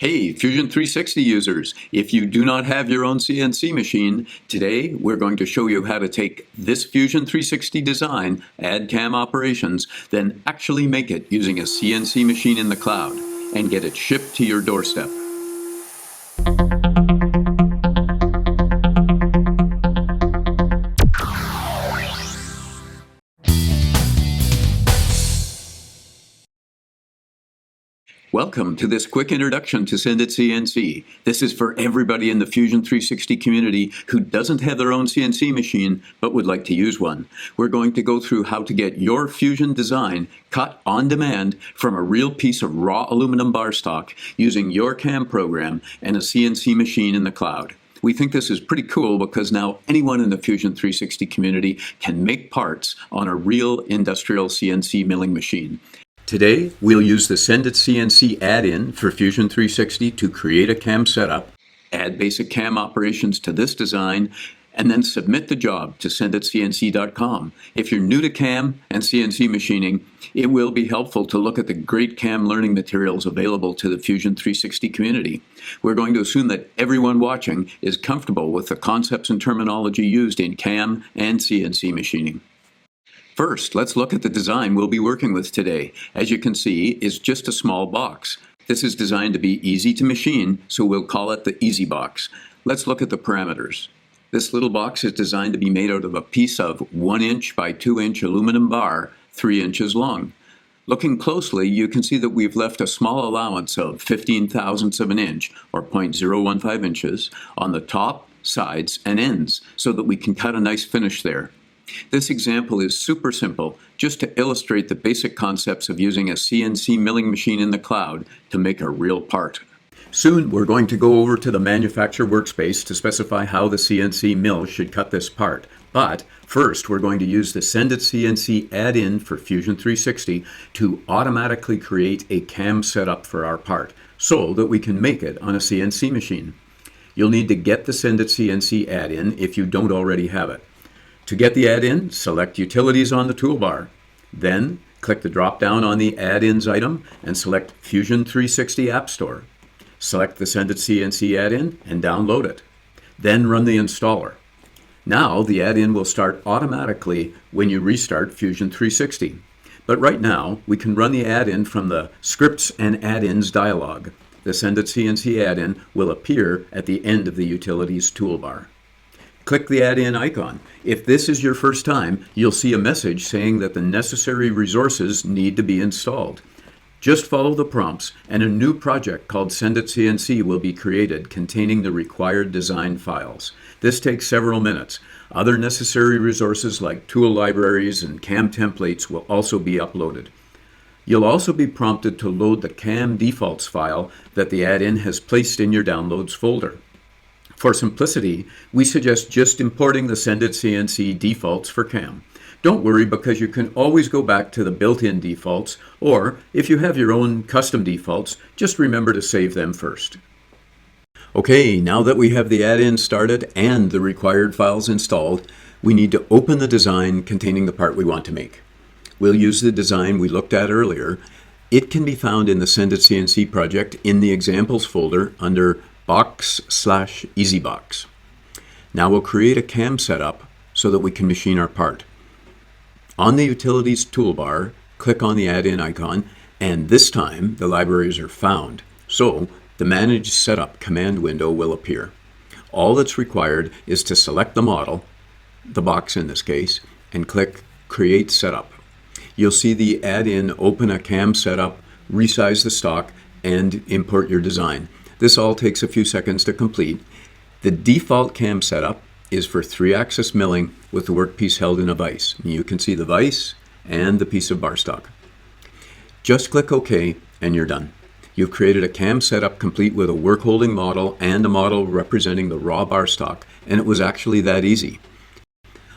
Hey, Fusion 360 users, if you do not have your own CNC machine, today we're going to show you how to take this Fusion 360 design, add CAM operations, then actually make it using a CNC machine in the cloud and get it shipped to your doorstep. Welcome to this quick introduction to SendItCNC. This is for everybody in the Fusion 360 community who doesn't have their own CNC machine but would like to use one. We're going to go through how to get your Fusion design cut on demand from a real piece of raw aluminum bar stock using your CAM program and a CNC machine in the cloud. We think this is pretty cool because now anyone in the Fusion 360 community can make parts on a real industrial CNC milling machine. Today, we'll use the SendItCNC add-in for Fusion 360 to create a CAM setup, add basic CAM operations to this design, and then submit the job to SendItCNC.com. If you're new to CAM and CNC machining, it will be helpful to look at the great CAM learning materials available to the Fusion 360 community. We're going to assume that everyone watching is comfortable with the concepts and terminology used in CAM and CNC machining. First, let's look at the design we'll be working with today. As you can see, it's just a small box. This is designed to be easy to machine, so we'll call it the EasyBox. Let's look at the parameters. This little box is designed to be made out of a piece of 1 inch by 2 inch aluminum bar, 3 inches long. Looking closely, you can see that we've left a small allowance of 15 thousandths of an inch, or 0.015 inches, on the top, sides, and ends, so that we can cut a nice finish there. This example is super simple, just to illustrate the basic concepts of using a CNC milling machine in the cloud to make a real part. Soon we're going to go over to the manufacturer workspace to specify how the CNC mill should cut this part. But first we're going to use the SendItCNC add-in for Fusion 360 to automatically create a CAM setup for our part so that we can make it on a CNC machine. You'll need to get the SendItCNC add-in if you don't already have it. To get the add-in, select Utilities on the toolbar. Then, click the drop-down on the Add-ins item and select Fusion 360 App Store. Select the SendItCNC add-in and download it. Then run the installer. Now, the add-in will start automatically when you restart Fusion 360. But right now, we can run the add-in from the Scripts and Add-ins dialog. The SendItCNC add-in will appear at the end of the Utilities toolbar. Click the add-in icon. If this is your first time, you'll see a message saying that the necessary resources need to be installed. Just follow the prompts and a new project called SendItCNC will be created containing the required design files. This takes several minutes. Other necessary resources like tool libraries and CAM templates will also be uploaded. You'll also be prompted to load the CAM defaults file that the add-in has placed in your downloads folder. For simplicity, we suggest just importing the SendItCNC defaults for CAM. Don't worry because you can always go back to the built-in defaults, or if you have your own custom defaults, just remember to save them first. Okay, now that we have the add-in started and the required files installed, we need to open the design containing the part we want to make. We'll use the design we looked at earlier. It can be found in the SendItCNC project in the examples folder under box/EasyBox. Now we'll create a CAM setup so that we can machine our part. On the Utilities toolbar, click on the add-in icon, and this time the libraries are found. So the Manage Setup command window will appear. All that's required is to select the model, the box in this case, and click Create Setup. You'll see the add-in open a CAM setup, resize the stock, and import your design. This all takes a few seconds to complete. The default CAM setup is for 3-axis milling with the workpiece held in a vise. You can see the vise and the piece of bar stock. Just click OK and you're done. You've created a CAM setup complete with a work holding model and a model representing the raw bar stock, and it was actually that easy.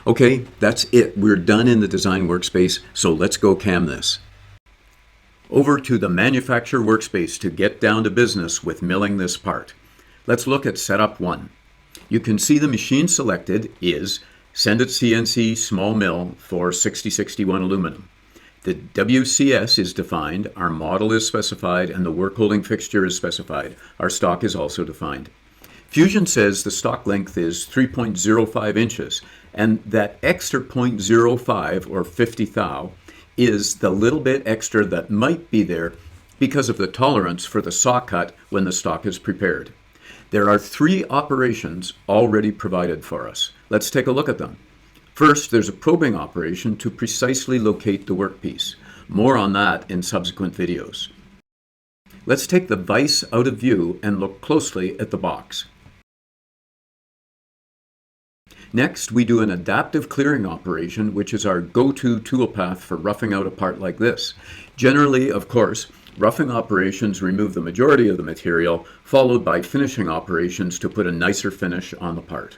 Okay, that's it. We're done in the design workspace, so let's go CAM this. Over to the manufacturer workspace to get down to business with milling this part. Let's look at Setup 1. You can see the machine selected is SendItCNC Small Mill for 6061 aluminum. The WCS is defined, our model is specified, and the work holding fixture is specified. Our stock is also defined. Fusion says the stock length is 3.05 inches, and that extra 0.05 or 50 thou is the little bit extra that might be there because of the tolerance for the saw cut when the stock is prepared. There are 3 operations already provided for us. Let's take a look at them. First, there's a probing operation to precisely locate the workpiece. More on that in subsequent videos. Let's take the vise out of view and look closely at the box. Next, we do an adaptive clearing operation, which is our go-to toolpath for roughing out a part like this. Generally, of course, roughing operations remove the majority of the material, followed by finishing operations to put a nicer finish on the part.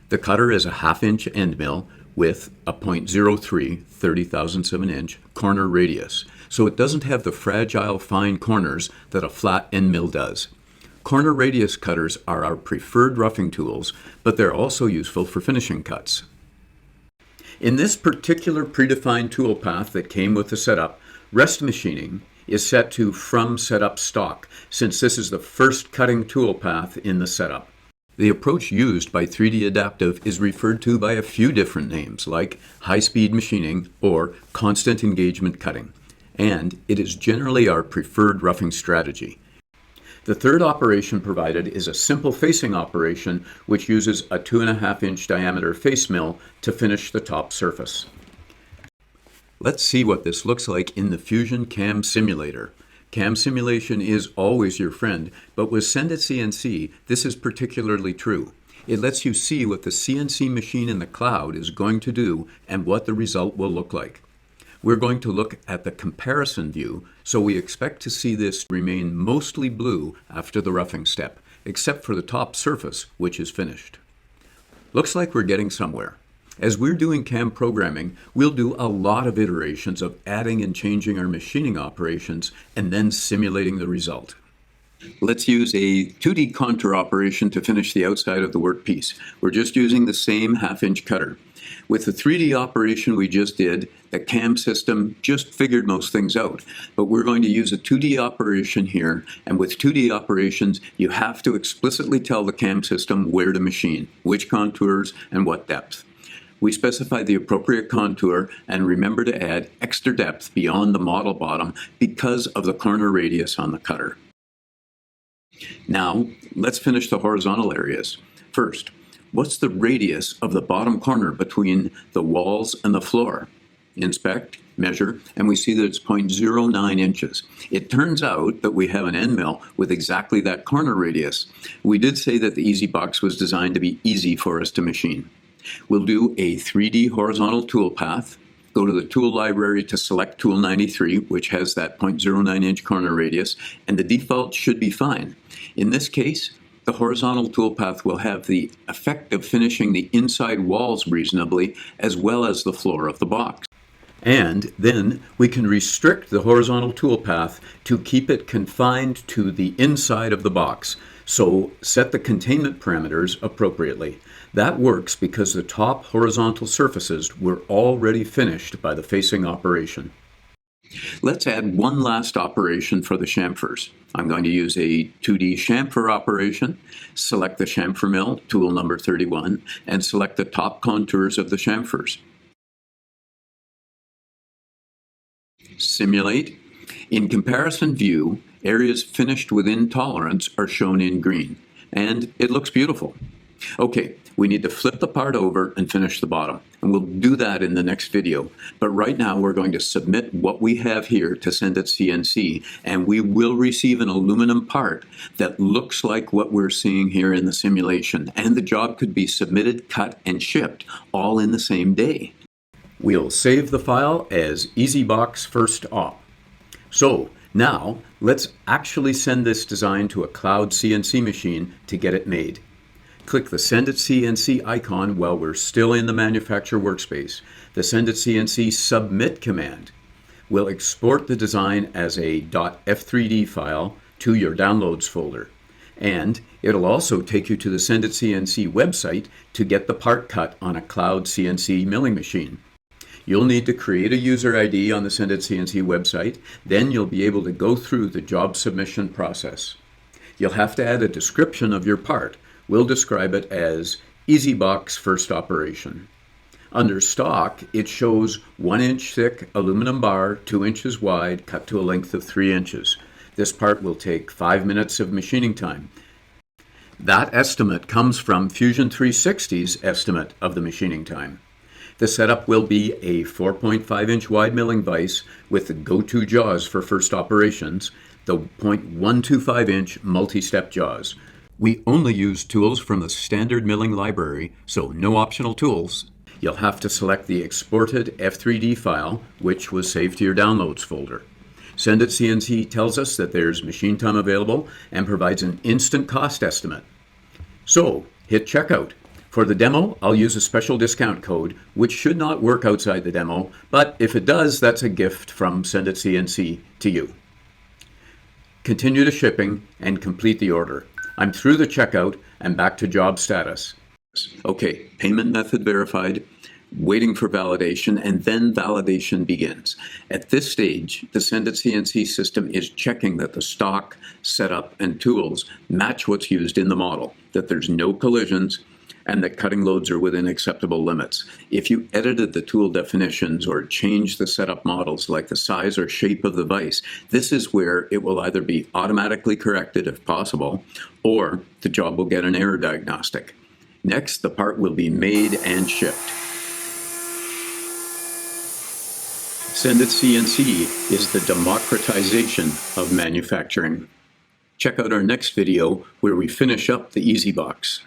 The cutter is a 1/2 inch end mill with a 0.03 30,000th of an inch corner radius, so it doesn't have the fragile fine corners that a flat end mill does. Corner radius cutters are our preferred roughing tools, but they're also useful for finishing cuts. In this particular predefined toolpath that came with the setup, rest machining is set to from setup stock, since this is the first cutting toolpath in the setup. The approach used by 3D Adaptive is referred to by a few different names, like high-speed machining or constant engagement cutting, and it is generally our preferred roughing strategy. The third operation provided is a simple facing operation, which uses a 2.5 inch diameter face mill to finish the top surface. Let's see what this looks like in the Fusion CAM simulator. CAM simulation is always your friend, but with SendItCNC, this is particularly true. It lets you see what the CNC machine in the cloud is going to do and what the result will look like. We're going to look at the comparison view, so we expect to see this remain mostly blue after the roughing step, except for the top surface, which is finished. Looks like we're getting somewhere. As we're doing CAM programming, we'll do a lot of iterations of adding and changing our machining operations and then simulating the result. Let's use a 2D contour operation to finish the outside of the workpiece. We're just using the same 1/2 inch cutter. With the 3D operation we just did, the CAM system just figured most things out. But we're going to use a 2D operation here, and with 2D operations, you have to explicitly tell the CAM system where to machine, which contours, and what depth. We specify the appropriate contour and remember to add extra depth beyond the model bottom because of the corner radius on the cutter. Now, let's finish the horizontal areas. First, what's the radius of the bottom corner between the walls and the floor? Inspect, measure, and we see that it's 0.09 inches. It turns out that we have an end mill with exactly that corner radius. We did say that the EasyBox was designed to be easy for us to machine. We'll do a 3D horizontal toolpath, go to the tool library to select tool 93, which has that 0.09 inch corner radius, and the default should be fine. In this case, the horizontal toolpath will have the effect of finishing the inside walls reasonably, as well as the floor of the box. And then we can restrict the horizontal toolpath to keep it confined to the inside of the box. So set the containment parameters appropriately. That works because the top horizontal surfaces were already finished by the facing operation. Let's add one last operation for the chamfers. I'm going to use a 2D chamfer operation, select the chamfer mill, tool number 31, and select the top contours of the chamfers. Simulate. In comparison view, areas finished within tolerance are shown in green, and it looks beautiful. Okay, we need to flip the part over and finish the bottom, and we'll do that in the next video. But right now we're going to submit what we have here to SendItCNC, and we will receive an aluminum part that looks like what we're seeing here in the simulation, and the job could be submitted, cut, and shipped all in the same day. We'll save the file as EasyBox first op. So now let's actually send this design to a cloud CNC machine to get it made. Click the SendItCNC icon while we're still in the manufacturer workspace. The SendItCNC submit command will export the design as a .f3d file to your downloads folder. And it'll also take you to the SendItCNC website to get the part cut on a cloud CNC milling machine. You'll need to create a user ID on the SendItCNC website. Then you'll be able to go through the job submission process. You'll have to add a description of your part. We'll describe it as EasyBox First Operation. Under stock, it shows 1-inch thick aluminum bar, 2 inches wide, cut to a length of 3 inches. This part will take 5 minutes of machining time. That estimate comes from Fusion 360's estimate of the machining time. The setup will be a 4.5-inch wide milling vise with the go-to jaws for first operations, the 0.125-inch multi-step jaws. We only use tools from the standard milling library, so no optional tools. You'll have to select the exported F3D file, which was saved to your downloads folder. SendItCNC tells us that there's machine time available and provides an instant cost estimate. So, hit checkout. For the demo, I'll use a special discount code, which should not work outside the demo, but if it does, that's a gift from SendItCNC to you. Continue to shipping and complete the order. I'm through the checkout and back to job status. Okay, payment method verified, waiting for validation, and then validation begins. At this stage, the SendItCNC system is checking that the stock, setup, and tools match what's used in the model, that there's no collisions, and that cutting loads are within acceptable limits. If you edited the tool definitions or changed the setup models like the size or shape of the vise, this is where it will either be automatically corrected if possible, or the job will get an error diagnostic. Next, the part will be made and shipped. SendItCNC is the democratization of manufacturing. Check out our next video where we finish up the EasyBox.